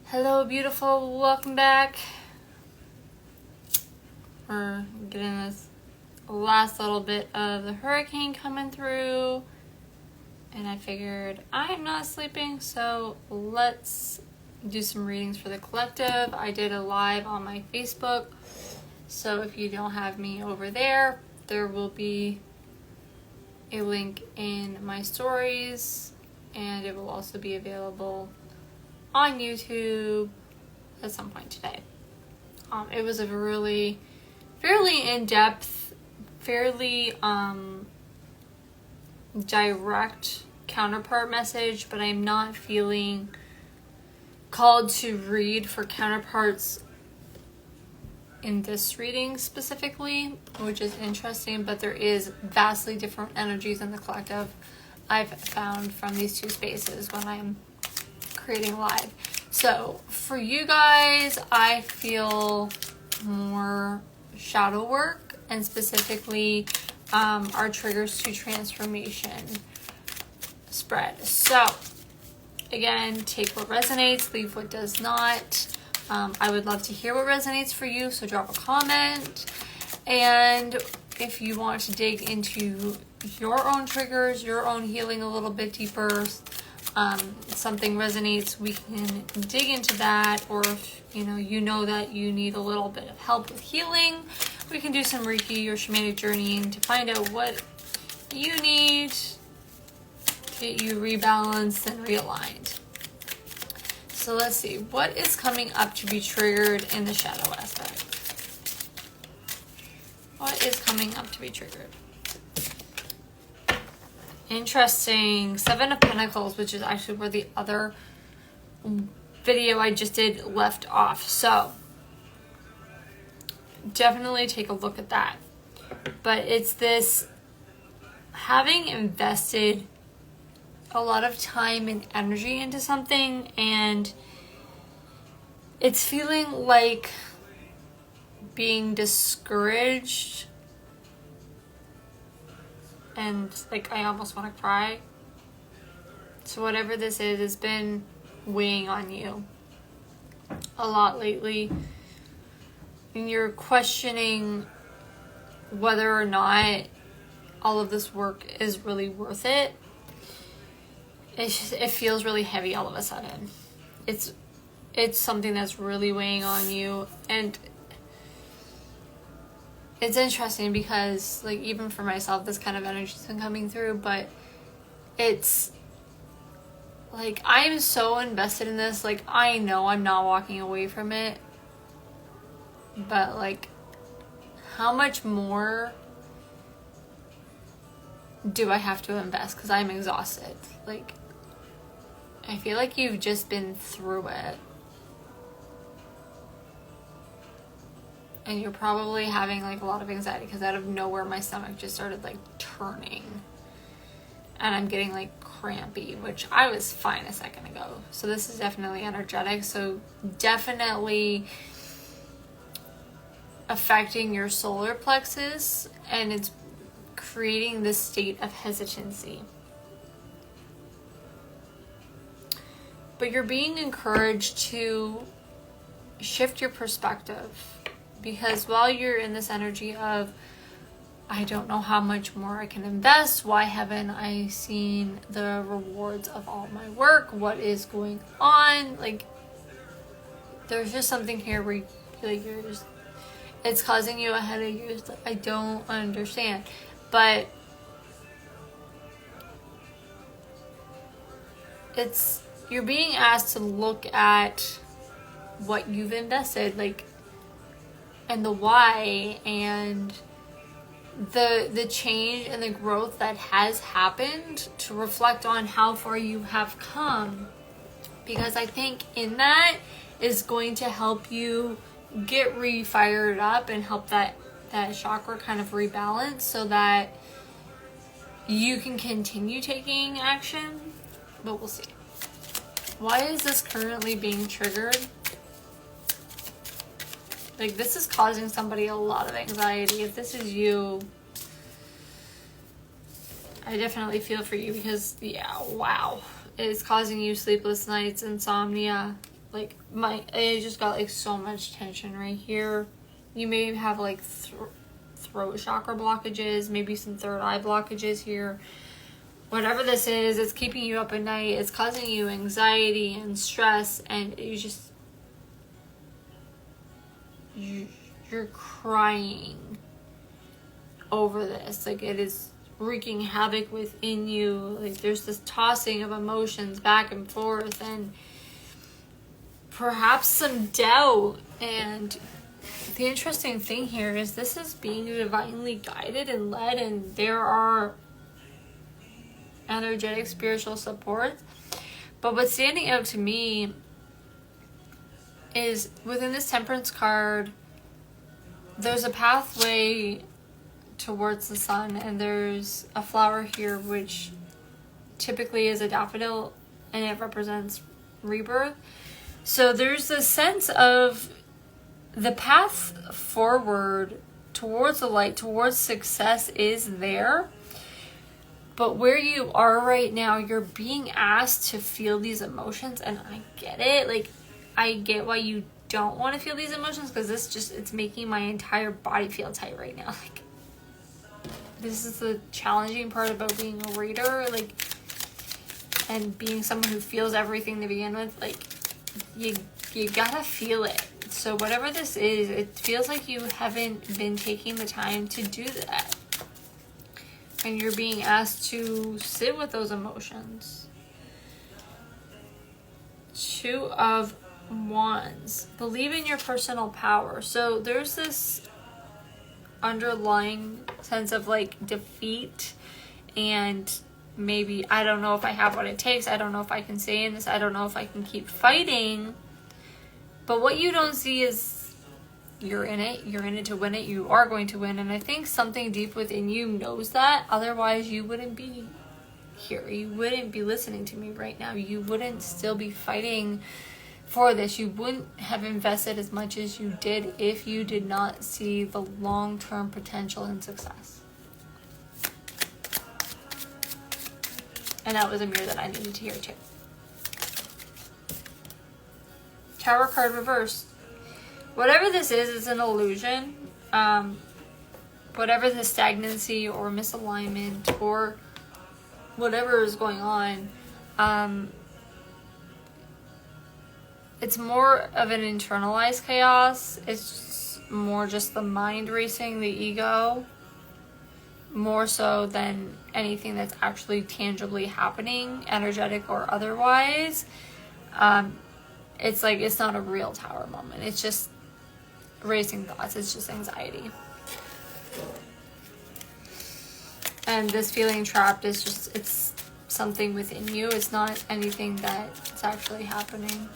Hello, beautiful. Welcome back. We're getting this last little bit of the hurricane coming through. And I figured I'm not sleeping, so let's do some readings for the collective. I did a live on my Facebook. So if you don't have me over there, there will be a link in my stories. And it will also be available on YouTube at some point today. It was a fairly in-depth, fairly direct counterpart message, but I'm not feeling called to read for counterparts in this reading specifically, which is interesting, but there is vastly different energies in the collective I've found from these two spaces when I'm creating live. So for you guys, I feel more shadow work, and specifically our triggers to transformation spread. So again, take what resonates, leave what does not. I would love to hear what resonates for you, so drop a comment. And if you want to dig into your own triggers, your own healing a little bit deeper, something resonates, we can dig into that. Or if you know that you need a little bit of help with healing, we can do some Reiki or shamanic journeying to find out what you need, get you rebalanced and realigned. So let's see, what is coming up to be triggered in the shadow aspect? What is coming up to be triggered? Interesting. 7 of Pentacles, which is actually where the other video I just did left off. So definitely take a look at that. But it's this having invested a lot of time and energy into something, and it's feeling like being discouraged, and like I almost want to cry. So whatever this is, it's been weighing on you a lot lately, and you're questioning whether or not all of this work is really worth it. It feels really heavy all of a sudden. It's something that's really weighing on you, and it's interesting because, like, even for myself, this kind of energy's been coming through, but it's like I'm so invested in this. Like, I know I'm not walking away from it, but like, how much more do I have to invest? Because I'm exhausted. Like, I feel like you've just been through it. And you're probably having like a lot of anxiety, because out of nowhere my stomach just started like turning. And I'm getting like crampy, which I was fine a second ago. So this is definitely energetic. So definitely affecting your solar plexus, and it's creating this state of hesitancy. But you're being encouraged to shift your perspective, because while you're in this energy of, I don't know how much more I can invest, why haven't I seen the rewards of all my work, what is going on, like, there's just something here where you're just, it's causing you a headache. You're just like, I don't understand. But you're being asked to look at what you've invested, like, and the why, and the change and the growth that has happened, to reflect on how far you have come. Because I think in that is going to help you get re-fired up and help that chakra kind of rebalance, so that you can continue taking action. But we'll see. Why is this currently being triggered? Like, this is causing somebody a lot of anxiety. If this is you, I definitely feel for you, because, yeah, wow. It's causing you sleepless nights, insomnia, like I just got like so much tension right here. You may have like throat chakra blockages, maybe some third eye blockages here. Whatever this is, it's keeping you up at night. It's causing you anxiety and stress, and you're crying over this. Like, it is wreaking havoc within you. Like, there's this tossing of emotions back and forth, and perhaps some doubt. And the interesting thing here is this is being divinely guided and led, and there are energetic spiritual support. But what's standing out to me is within this Temperance card, there's a pathway towards the sun, and there's a flower here which typically is a daffodil, and it represents rebirth. So there's this sense of the path forward towards the light, towards success is there. But where you are right now, you're being asked to feel these emotions, and I get it. Like, I get why you don't want to feel these emotions, because it's making my entire body feel tight right now. Like, this is the challenging part about being a reader, like, and being someone who feels everything to begin with. Like, you gotta feel it. So whatever this is, it feels like you haven't been taking the time to do that. And you're being asked to sit with those emotions. Two of Wands. Believe in your personal power. So there's this underlying sense of like defeat, and maybe I don't know if I have what it takes. I don't know if I can stay in this. I don't know if I can keep fighting. But what you don't see is you're in it. You're in it to win it. You are going to win. And I think something deep within you knows that. Otherwise, you wouldn't be here. You wouldn't be listening to me right now. You wouldn't still be fighting for this. You wouldn't have invested as much as you did if you did not see the long-term potential and success. And that was a mirror that I needed to hear too. Tower card reversed. Whatever this is, it's an illusion. Whatever the stagnancy or misalignment or whatever is going on, it's more of an internalized chaos. It's more just the mind racing, the ego, more so than anything that's actually tangibly happening, energetic or otherwise. It's like, it's not a real tower moment. It's just racing thoughts. It's just anxiety. And this feeling trapped is just, it's something within you. It's not anything that's actually happening.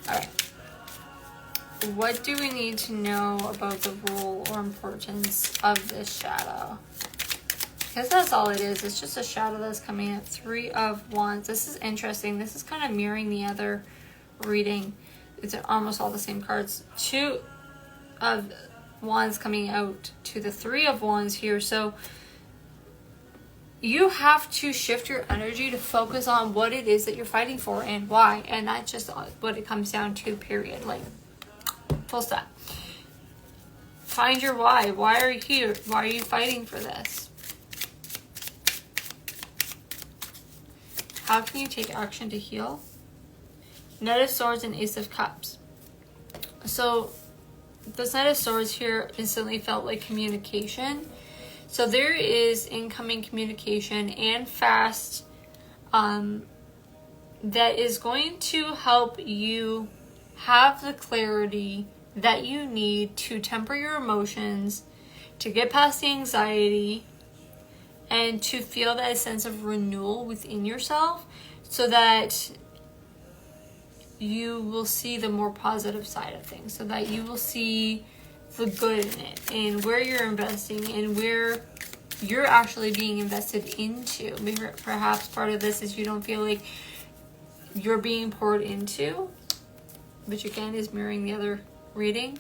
Alright. What do we need to know about the role or importance of this shadow? Because that's all it is. It's just a shadow that's coming up. Three of Wands. This is interesting. This is kind of mirroring the other reading. It's almost all the same cards. Two of Wands coming out to the Three of Wands here. So you have to shift your energy to focus on what it is that you're fighting for and why. And that's just what it comes down to, period. Like, full stop. Find your why. Why are you here? Why are you fighting for this? How can you take action to heal? Knight of Swords and Ace of Cups. So this Knight of Swords here instantly felt like communication. So there is incoming communication and fast that is going to help you have the clarity that you need to temper your emotions, to get past the anxiety, and to feel that sense of renewal within yourself, so that you will see the more positive side of things, so that you will see the good in it and where you're investing and where you're actually being invested into. Maybe perhaps part of this is you don't feel like you're being poured into, which again is mirroring the other reading,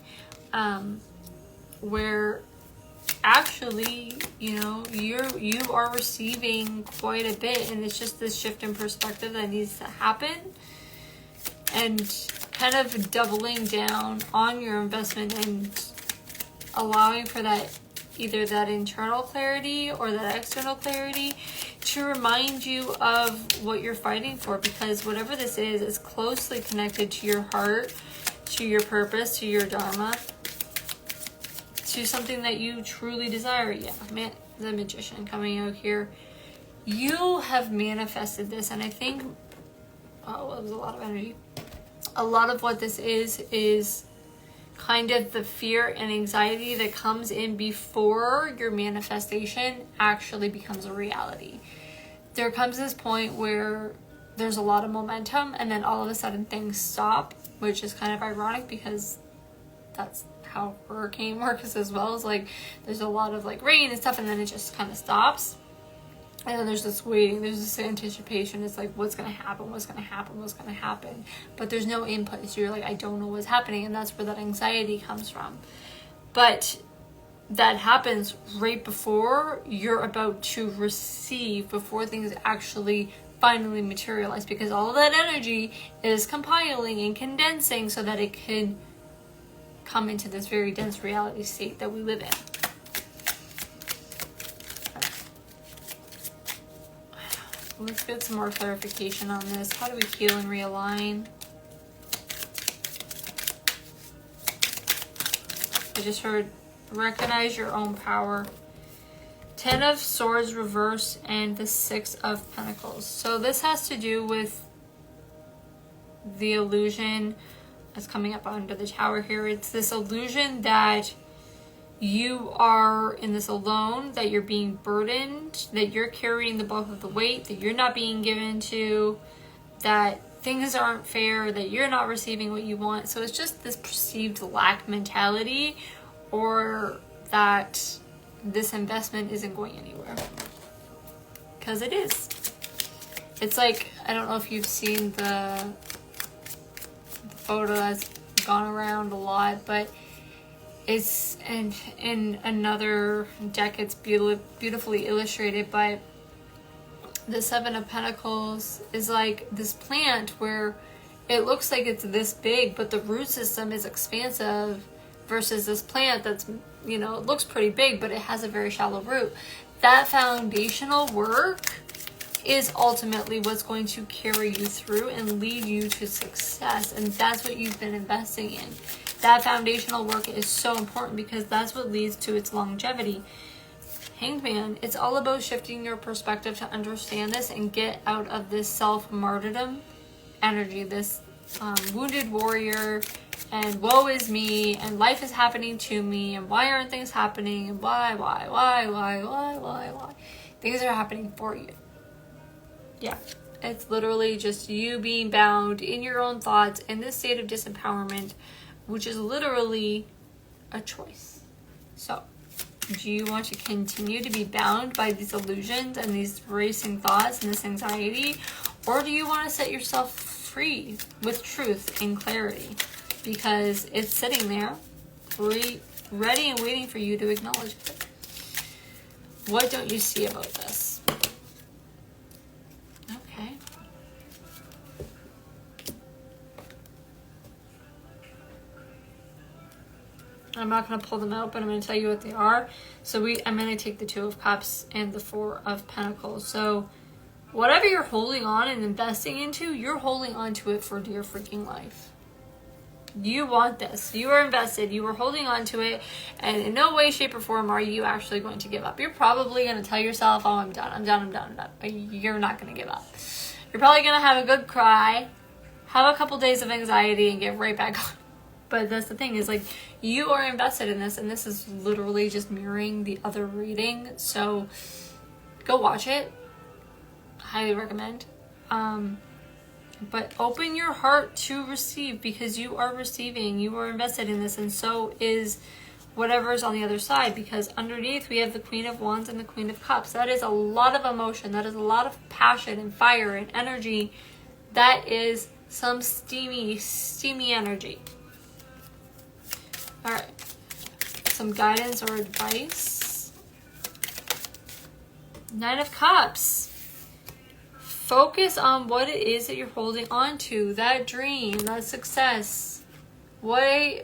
where actually, you know, you are receiving quite a bit, and it's just this shift in perspective that needs to happen, and kind of doubling down on your investment and allowing for that, either that internal clarity or that external clarity, to remind you of what you're fighting for, because whatever this is closely connected to your heart, to your purpose, to your dharma, to something that you truly desire. Yeah, man, the Magician coming out here. You have manifested this, and I think, oh, it was a lot of energy. A lot of what this is kind of the fear and anxiety that comes in before your manifestation actually becomes a reality. There comes this point where there's a lot of momentum, and then all of a sudden things stop, which is kind of ironic because that's how hurricane works as well. It's like there's a lot of like rain and stuff, and then it just kind of stops, and then there's this waiting, there's this anticipation. It's like, what's gonna happen, what's gonna happen, what's gonna happen, but there's no input, so you're like, I don't know what's happening, and that's where that anxiety comes from. But that happens right before you're about to receive, before things actually finally materialize, because all of that energy is compiling and condensing so that it can come into this very dense reality state that we live in. Let's get some more clarification on this. How do we heal and realign? I just heard recognize your own power. 10 of Swords reverse and the 6 of Pentacles. So this has to do with the illusion that's coming up under the Tower here. It's this illusion that you are in this alone, that you're being burdened, that you're carrying the bulk of the weight, that you're not being given to, that things aren't fair, that you're not receiving what you want. So it's just this perceived lack mentality, or that this investment isn't going anywhere. Because it is. It's like, I don't know if you've seen the photo that's gone around a lot, but it's in another deck, it's beautifully illustrated, but the 7 of Pentacles is like this plant where it looks like it's this big, but the root system is expansive, versus this plant that's, you know, it looks pretty big, but it has a very shallow root. That foundational work is ultimately what's going to carry you through and lead you to success, and that's what you've been investing in. That foundational work is so important because that's what leads to its longevity. Hanged Man, it's all about shifting your perspective to understand this and get out of this self-martyrdom energy, this wounded warrior, and woe is me, and life is happening to me, and why aren't things happening, and why? Things are happening for you. Yeah, it's literally just you being bound in your own thoughts in this state of disempowerment, which is literally a choice. So, do you want to continue to be bound by these illusions and these racing thoughts and this anxiety? Or do you want to set yourself free with truth and clarity? Because it's sitting there, ready and waiting for you to acknowledge it. What don't you see about this? Okay. I'm not going to pull them out, but I'm going to tell you what they are. So I'm going to take the 2 of Cups and the 4 of Pentacles. So whatever you're holding on and investing into, you're holding on to it for dear freaking life. You want this. You are invested. You are holding on to it. And in no way, shape, or form are you actually going to give up. You're probably going to tell yourself, oh, I'm done. You're not going to give up. You're probably going to have a good cry, have a couple days of anxiety, and get right back on. But that's the thing, is like, you are invested in this, and this is literally just mirroring the other reading. So go watch it. Highly recommend. But open your heart to receive, because you are receiving. You are invested in this, and so is whatever is on the other side, because underneath we have the Queen of Wands and the Queen of Cups. That is a lot of emotion. That is a lot of passion and fire and energy. That is some steamy energy. All right. Some guidance or advice. Nine of Cups. Focus on what it is that you're holding on to. That dream, that success. Why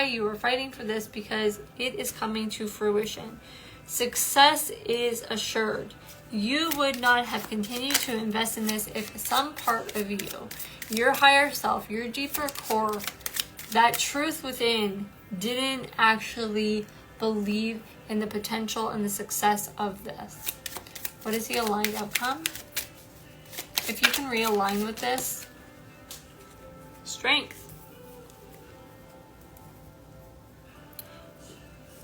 you are fighting for this, because it is coming to fruition. Success is assured. You would not have continued to invest in this if some part of you, your higher self, your deeper core, that truth within, didn't actually believe in the potential and the success of this. What is the aligned outcome? If you can realign with this, strength.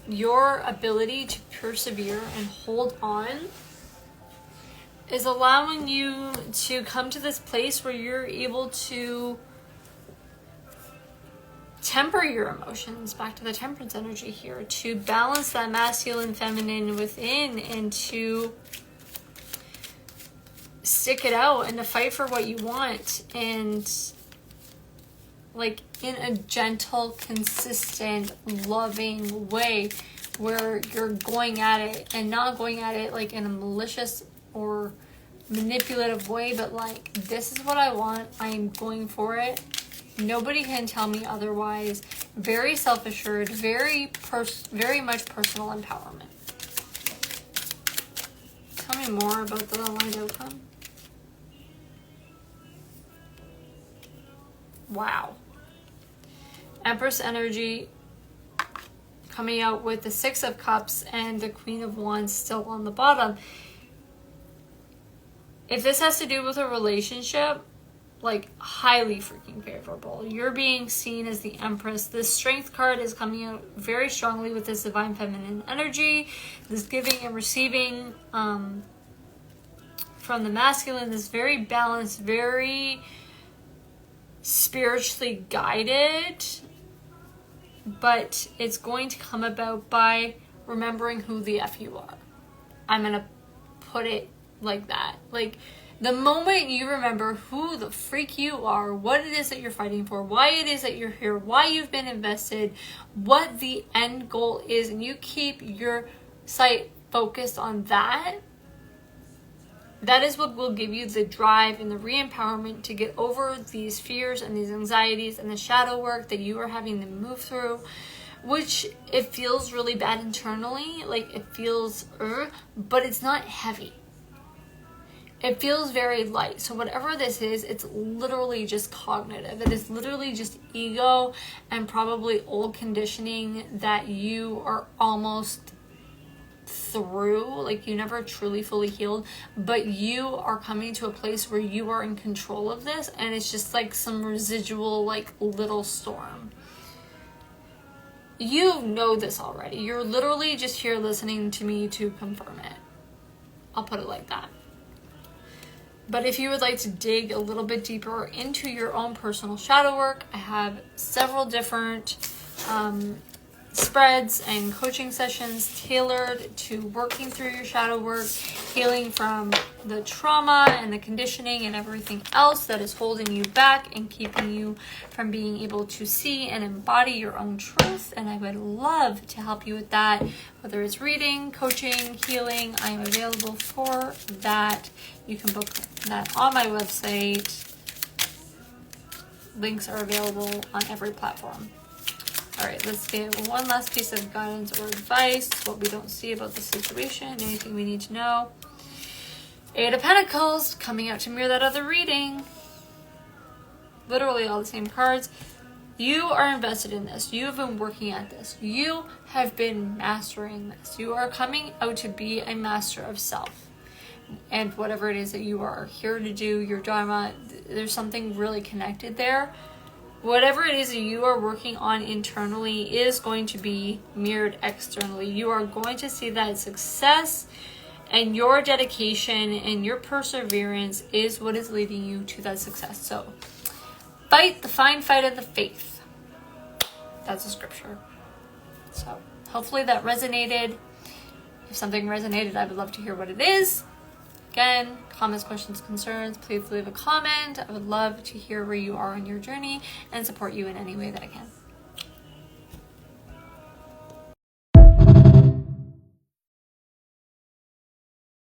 Your ability to persevere and hold on is allowing you to come to this place where you're able to temper your emotions, back to the temperance energy here, to balance that masculine, feminine within, and to stick it out and to fight for what you want, and like in a gentle, consistent, loving way, where you're going at it and not going at it like in a malicious or manipulative way, but like, this is what I want, I'm going for it, nobody can tell me otherwise. Very self-assured, very much personal empowerment. Tell me more about the aligned outcome. Wow. Empress energy coming out with the Six of Cups and the Queen of Wands still on the bottom. If this has to do with a relationship, like, highly freaking favorable. You're being seen as the Empress. This Strength card is coming out very strongly with this divine feminine energy, this giving and receiving from the masculine, this very balanced, very spiritually guided, but it's going to come about by remembering who the F you are. I'm going to put it like that. Like, the moment you remember who the freak you are, what it is that you're fighting for, why it is that you're here, why you've been invested, what the end goal is, and you keep your sight focused on that, that is what will give you the drive and the re-empowerment to get over these fears and these anxieties and the shadow work that you are having to move through, which it feels really bad internally. Like, it feels, but it's not heavy. It feels very light. So whatever this is, it's literally just cognitive. It is literally just ego and probably old conditioning that you are almost through, like you never truly fully healed, but you are coming to a place where you are in control of this, and it's just like some residual, like, little storm. You know this already. You're literally just here listening to me to confirm it. I'll put it like that. But if you would like to dig a little bit deeper into your own personal shadow work, I have several different spreads and coaching sessions tailored to working through your shadow work, healing from the trauma and the conditioning and everything else that is holding you back and keeping you from being able to see and embody your own truth. And I would love to help you with that, whether it's reading, coaching, healing. I am available for that. You can book that on my website. Links are available on every platform. All right, let's get one last piece of guidance or advice, what we don't see about the situation, anything we need to know. Eight of Pentacles coming out to mirror that other reading. Literally all the same cards. You are invested in this. You have been working at this. You have been mastering this. You are coming out to be a master of self. And whatever it is that you are here to do, your Dharma, there's something really connected there. Whatever it is that you are working on internally is going to be mirrored externally. You are going to see that success, and your dedication and your perseverance is what is leading you to that success. So fight the fine fight of the faith. That's a scripture. So hopefully that resonated. If something resonated, I would love to hear what it is. Again, comments, questions, concerns, please leave a comment. I would love to hear where you are on your journey and support you in any way that I can.